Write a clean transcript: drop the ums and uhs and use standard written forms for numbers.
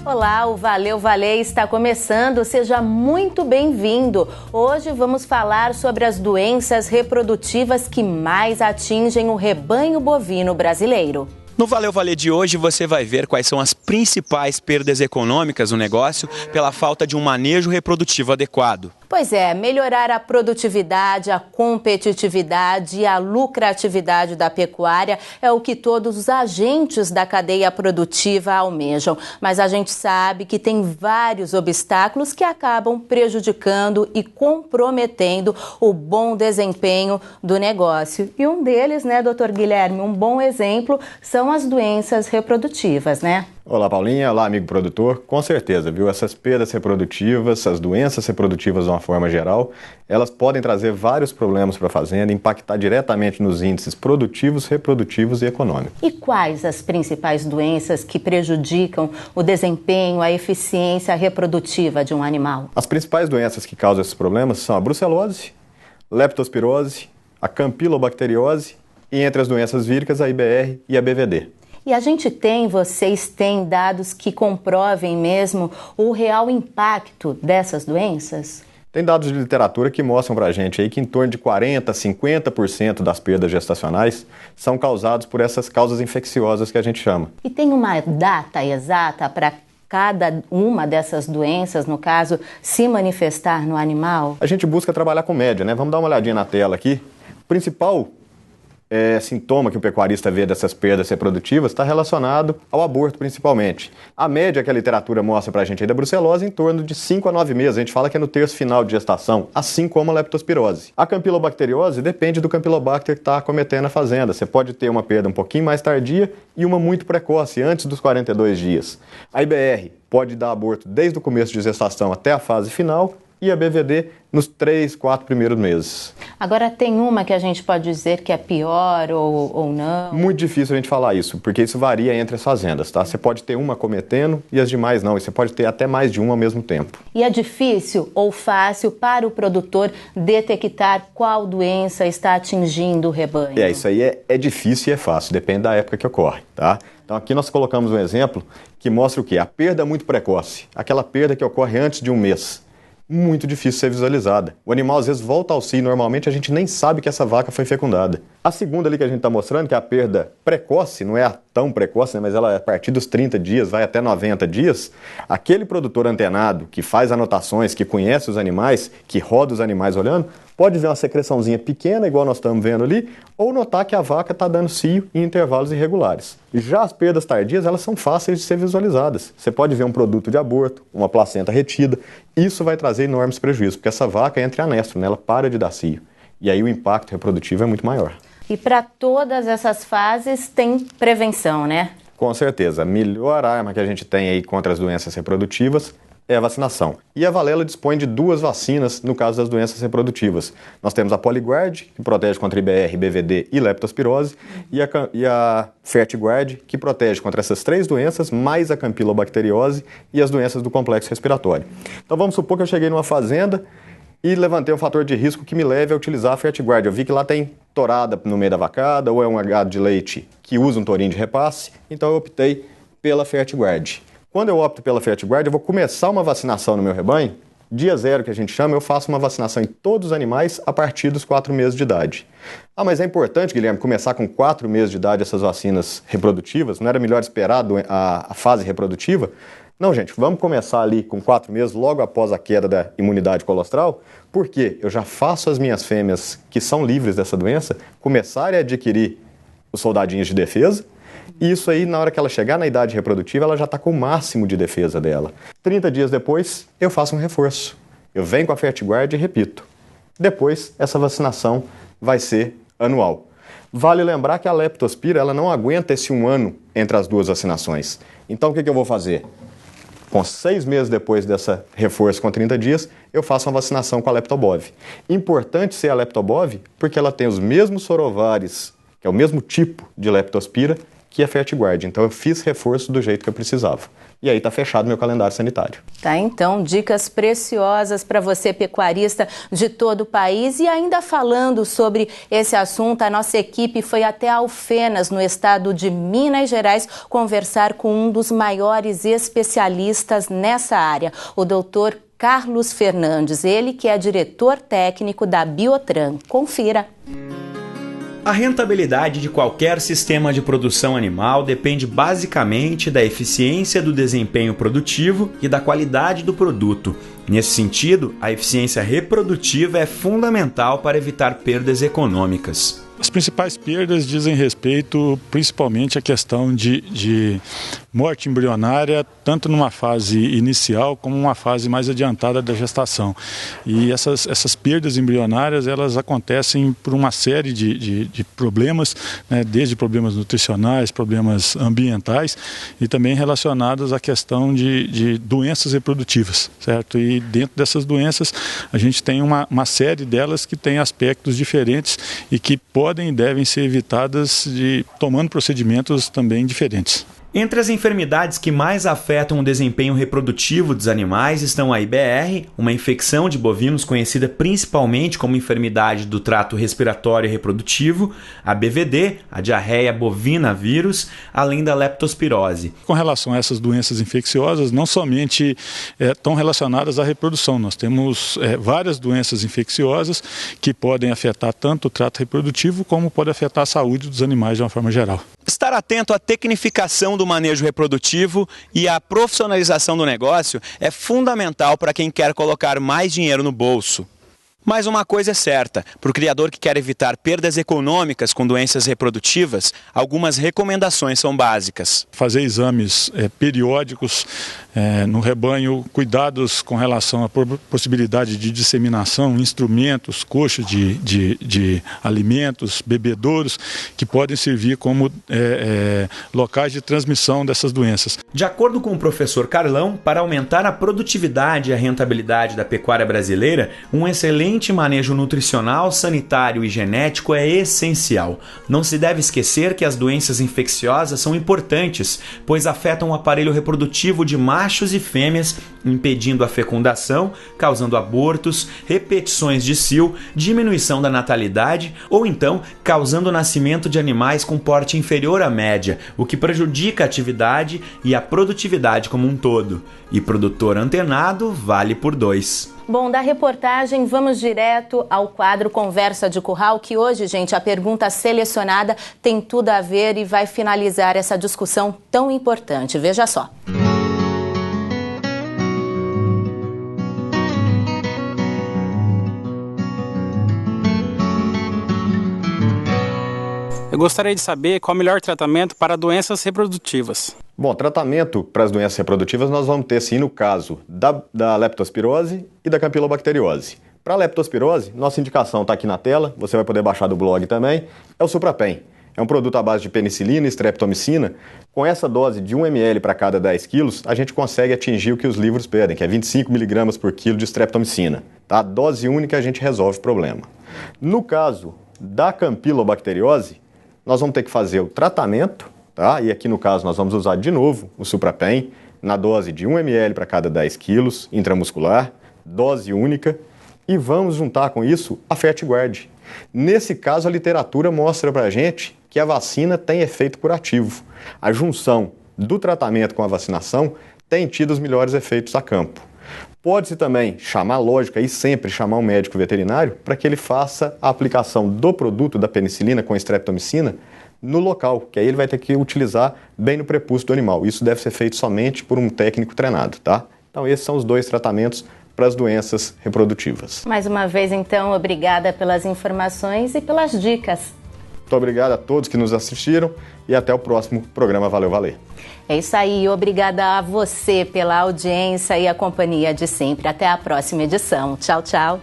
Olá, o Valeu Valer está começando, seja muito bem-vindo. Hoje vamos falar sobre as doenças reprodutivas que mais atingem o rebanho bovino brasileiro. No Valeu Valer de hoje você vai ver quais são as principais perdas econômicas no negócio pela falta de um manejo reprodutivo adequado. Pois é, melhorar a produtividade, a competitividade e a lucratividade da pecuária é o que todos os agentes da cadeia produtiva almejam. Mas a gente sabe que tem vários obstáculos que acabam prejudicando e comprometendo o bom desempenho do negócio. E um deles, né, doutor Guilherme, um bom exemplo são as doenças reprodutivas, né? Olá, Paulinha. Olá, amigo produtor. Com certeza, viu? Essas perdas reprodutivas, as doenças reprodutivas de uma forma geral, elas podem trazer vários problemas para a fazenda, impactar diretamente nos índices produtivos, reprodutivos e econômicos. E quais as principais doenças que prejudicam o desempenho, a eficiência reprodutiva de um animal? As principais doenças que causam esses problemas são a brucelose, leptospirose, a campylobacteriose e, entre as doenças víricas, a IBR e a BVD. E vocês têm dados que comprovem mesmo o real impacto dessas doenças? Tem dados de literatura que mostram pra gente aí que em torno de 40% a 50% das perdas gestacionais são causados por essas causas infecciosas que a gente chama. E tem uma data exata para cada uma dessas doenças, no caso, se manifestar no animal? A gente busca trabalhar com média, né? Vamos dar uma olhadinha na tela aqui. O principal sintoma que o pecuarista vê dessas perdas reprodutivas está relacionado ao aborto, principalmente. A média que a literatura mostra para a gente aí da brucelose é em torno de 5 a 9 meses. A gente fala que é no terço final de gestação, assim como a leptospirose. A campylobacteriose depende do campylobacter que está acometendo a fazenda. Você pode ter uma perda um pouquinho mais tardia e uma muito precoce, antes dos 42 dias. A IBR pode dar aborto desde o começo de gestação até a fase final, e a BVD nos 3, 4 primeiros meses. Agora, tem uma que a gente pode dizer que é pior ou não? Muito difícil a gente falar isso, porque isso varia entre as fazendas, tá? Você pode ter uma cometendo e as demais não, e você pode ter até mais de uma ao mesmo tempo. E é difícil ou fácil para o produtor detectar qual doença está atingindo o rebanho? Isso aí é difícil e é fácil, depende da época que ocorre, tá? Então aqui nós colocamos um exemplo que mostra o quê? A perda muito precoce, aquela perda que ocorre antes de um mês. Muito difícil ser visualizada. O animal às vezes volta ao cio, normalmente a gente nem sabe que essa vaca foi fecundada. A segunda ali que a gente está mostrando, que é a perda precoce, não é a tão precoce, né, mas ela é a partir dos 30 dias, vai até 90 dias, aquele produtor antenado que faz anotações, que conhece os animais, que roda os animais olhando, pode ver uma secreçãozinha pequena, igual nós estamos vendo ali, ou notar que a vaca está dando cio em intervalos irregulares. Já as perdas tardias, elas são fáceis de ser visualizadas. Você pode ver um produto de aborto, uma placenta retida, isso vai trazer enormes prejuízos, porque essa vaca entra em anestro, né? Ela para de dar cio. E aí o impacto reprodutivo é muito maior. E para todas essas fases tem prevenção, né? Com certeza. A melhor arma que a gente tem aí contra as doenças reprodutivas é a vacinação. E a Valela dispõe de 2 vacinas no caso das doenças reprodutivas. Nós temos a Poliguard, que protege contra IBR, BVD e leptospirose, e a Fertiguard, que protege contra essas 3 doenças, mais a campylobacteriose e as doenças do complexo respiratório. Então vamos supor que eu cheguei numa fazenda e levantei um fator de risco que me leve a utilizar a Fertiguard. Eu vi que lá tem torada no meio da vacada, ou é um gado de leite que usa um tourinho de repasse, então eu optei pela Fertiguard. Quando eu opto pela Fertiguard, eu vou começar uma vacinação no meu rebanho. Dia 0, que a gente chama, eu faço uma vacinação em todos os animais a partir dos 4 meses de idade. Ah, mas é importante, Guilherme, começar com 4 meses de idade essas vacinas reprodutivas? Não era melhor esperar a fase reprodutiva? Não, gente, vamos começar ali com 4 meses, logo após a queda da imunidade colostral, porque eu já faço as minhas fêmeas que são livres dessa doença começarem a adquirir os soldadinhos de defesa. E isso aí, na hora que ela chegar na idade reprodutiva, ela já está com o máximo de defesa dela. 30 dias depois, eu faço um reforço. Eu venho com a Fertiguard e repito. Depois, essa vacinação vai ser anual. Vale lembrar que a leptospira ela não aguenta esse 1 ano entre as 2 vacinações. Então, o que eu vou fazer? Com 6 meses depois dessa reforço com 30 dias, eu faço uma vacinação com a Leptobov. Importante ser a Leptobov porque ela tem os mesmos sorovares, que é o mesmo tipo de leptospira, que a Fertiguard. Então eu fiz reforço do jeito que eu precisava. E aí está fechado meu calendário sanitário. Tá, então, dicas preciosas para você, pecuarista de todo o país. E ainda falando sobre esse assunto, a nossa equipe foi até Alfenas, no estado de Minas Gerais, conversar com um dos maiores especialistas nessa área, o doutor Carlos Fernandes, ele que é diretor técnico da Biotran. Confira. A rentabilidade de qualquer sistema de produção animal depende basicamente da eficiência do desempenho produtivo e da qualidade do produto. Nesse sentido, a eficiência reprodutiva é fundamental para evitar perdas econômicas. As principais perdas dizem respeito principalmente à questão de morte embrionária, tanto numa fase inicial como uma fase mais adiantada da gestação. E essas perdas embrionárias, elas acontecem por uma série de problemas, né, desde problemas nutricionais, problemas ambientais e também relacionados à questão de doenças reprodutivas, certo? E dentro dessas doenças, a gente tem uma série delas que tem aspectos diferentes e que podem e devem ser evitadas tomando procedimentos também diferentes. Entre as enfermidades que mais afetam o desempenho reprodutivo dos animais estão a IBR, uma infecção de bovinos conhecida principalmente como enfermidade do trato respiratório e reprodutivo, a BVD, a diarreia bovina vírus, além da leptospirose. Com relação a essas doenças infecciosas, não somente estão relacionadas à reprodução, nós temos várias doenças infecciosas que podem afetar tanto o trato reprodutivo como pode afetar a saúde dos animais de uma forma geral. Estar atento à tecnificação do manejo reprodutivo e à profissionalização do negócio é fundamental para quem quer colocar mais dinheiro no bolso. Mas uma coisa é certa, para o criador que quer evitar perdas econômicas com doenças reprodutivas, algumas recomendações são básicas. Fazer exames periódicos no rebanho, cuidados com relação à possibilidade de disseminação, instrumentos, coxos de alimentos, bebedouros, que podem servir como locais de transmissão dessas doenças. De acordo com o professor Carlão, para aumentar a produtividade e a rentabilidade da pecuária brasileira, um excelente manejo nutricional, sanitário e genético é essencial. Não se deve esquecer que as doenças infecciosas são importantes, pois afetam o aparelho reprodutivo de machos e fêmeas, impedindo a fecundação, causando abortos, repetições de cio, diminuição da natalidade ou então causando o nascimento de animais com porte inferior à média, o que prejudica a atividade e a produtividade como um todo. E produtor antenado vale por 2. Bom, da reportagem, vamos direto ao quadro Conversa de Curral, que hoje, gente, a pergunta selecionada tem tudo a ver e vai finalizar essa discussão tão importante. Veja só. Eu gostaria de saber qual o melhor tratamento para doenças reprodutivas. Bom, tratamento para as doenças reprodutivas nós vamos ter sim no caso da leptospirose e da campilobacteriose. Para a leptospirose, nossa indicação está aqui na tela, você vai poder baixar do blog também, é o Suprapen. É um produto à base de penicilina e streptomicina. Com essa dose de 1 ml para cada 10 quilos, a gente consegue atingir o que os livros pedem, que é 25 mg por quilo de streptomicina. Tá? Dose única, a gente resolve o problema. No caso da campilobacteriose, nós vamos ter que fazer o tratamento, tá? E aqui no caso nós vamos usar de novo o Suprapen, na dose de 1 ml para cada 10 quilos, intramuscular, dose única, e vamos juntar com isso a Fertiguard. Nesse caso, a literatura mostra para a gente que a vacina tem efeito curativo. A junção do tratamento com a vacinação tem tido os melhores efeitos a campo. Pode-se também chamar, lógico, e sempre chamar um médico veterinário para que ele faça a aplicação do produto da penicilina com streptomicina no local, que aí ele vai ter que utilizar bem no prepúcio do animal. Isso deve ser feito somente por um técnico treinado, tá? Então esses são os 2 tratamentos para as doenças reprodutivas. Mais uma vez, então, obrigada pelas informações e pelas dicas. Muito obrigado a todos que nos assistiram e até o próximo programa Valeu Valer. É isso aí, obrigada a você pela audiência e a companhia de sempre. Até a próxima edição. Tchau, tchau.